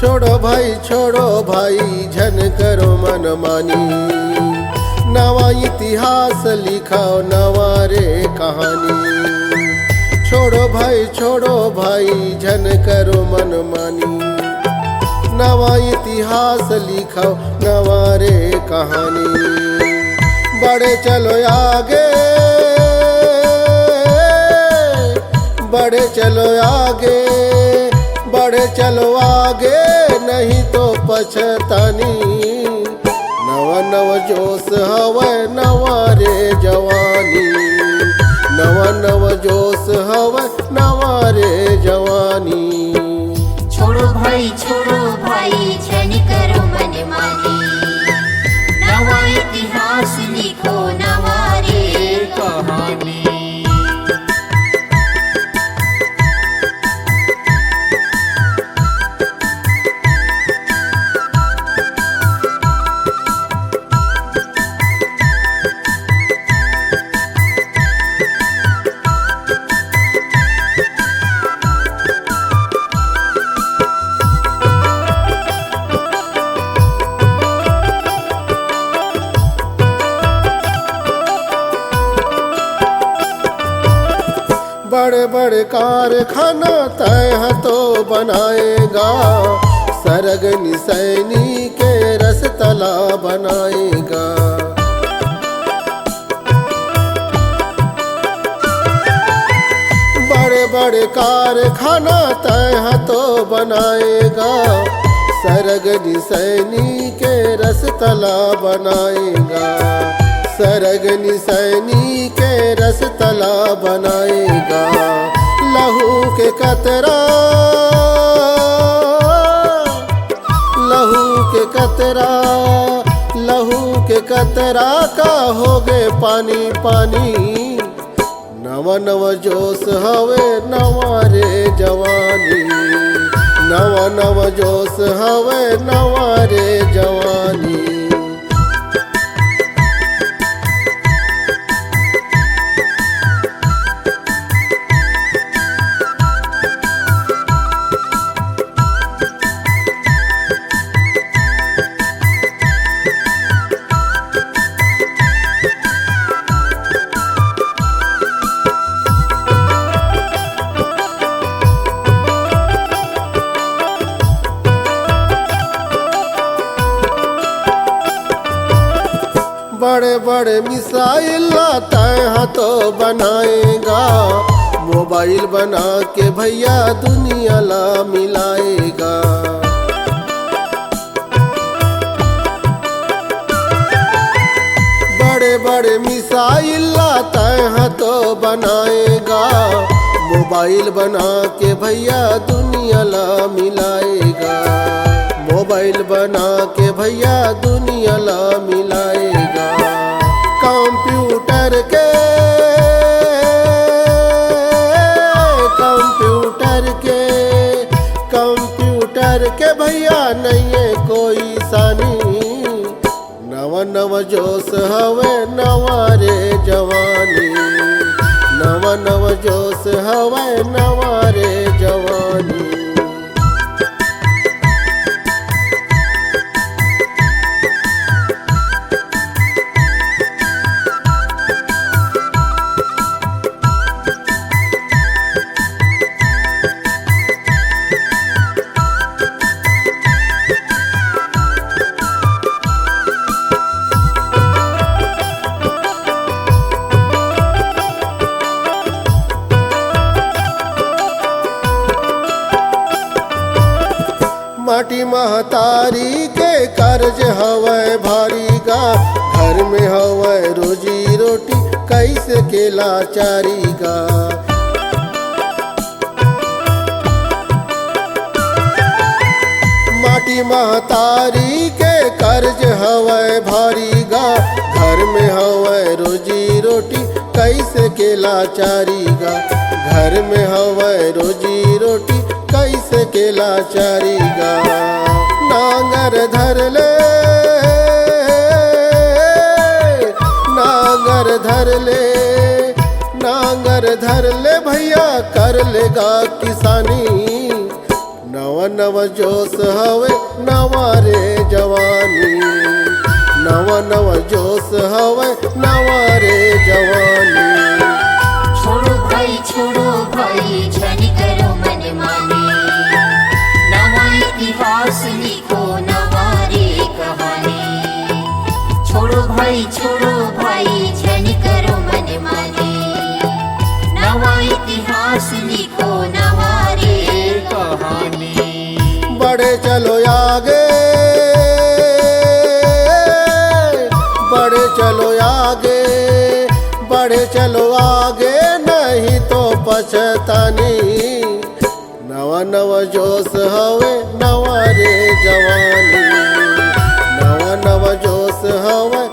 छोड़ो भाई झन करो मन मानी। नवा इतिहास लिखाओ नवा रे कहानी। छोड़ो भाई झन करो मन मानी। नवा इतिहास लिखाओ नवा रे कहानी। बढ़े चलो आगे, बढ़े चलो आगे, बढ़े चलो आगे, नहीं तो पछतानी। नवा नव जोश हवे नवा रे जवानी। नवा नव जोश हवे नवा रे जवानी। छोड़ो भाई झन करो मन मानी। नवा इतिहास लिखो नवा रे कहानी। बड़े बड़े कारखाना तय तो बनाएगा। सरगनी सैनी के रसतला बनाएगा। बड़े बड़े कारखाना तय तो बनाएगा। सरगनी सैनी के रसतला बनाएगा। सरगनी सैनी के रसतला बनाएगा। लहू के कतरा, लहू के कतरा, लहू के कतरा का हो गए पानी पानी। नवा नव जोश हवे नवा रे जवानी। नवा नव जोश हवे नवा रे जवानी। बड़े बड़े मिसाइल लाता है तो बनाएगा। मोबाइल बना के भैया दुनिया ला मिलाएगा। बड़े बड़े मिसाइल लाता है तो बनाएगा। मोबाइल बना के भैया दुनिया ला मिलाएगा। मोबाइल बना के भैया दुनिया ला मिलाएगा। कंप्यूटर के, कंप्यूटर के, कंप्यूटर के भैया नहीं है कोई सानी। नवा नव जोश हवे नवा रे जवानी। नवा नव जोश हवे नवा रे जवानी। माटी महतारी के कर्ज हवे भारी गा। घर में हवे रोजी रोटी कैसे के लाचारी गा। माटी महतारी के कर्ज हवे भारी गा। घर में हवे रोजी रोटी कैसे के लाचारी गा। घर में हवे रोजी रोटी कैसे के लाचारी गा। नांगर धर ले, नांगर धर ले, नांगर धर ले भैया कर लेगा किसानी। नव नव जोश हवे नवा रे जवानी, नव नव जोश हवे नवा रे जवानी। छोड़ो भाई छन करो मनमानी, नवा इतिहास लिखो नवा रे कहानी। छोड़ो भाई छन करो मनमानी, नवा इतिहास लिखो नवा रे कहानी। बढ़े चलो आगे, बढ़े चलो आगे, बढ़े चलो आगे नहीं तो पछतानी। नवा नवा जोश हवे नवा रे जवानी, नवा नवा जोश हवे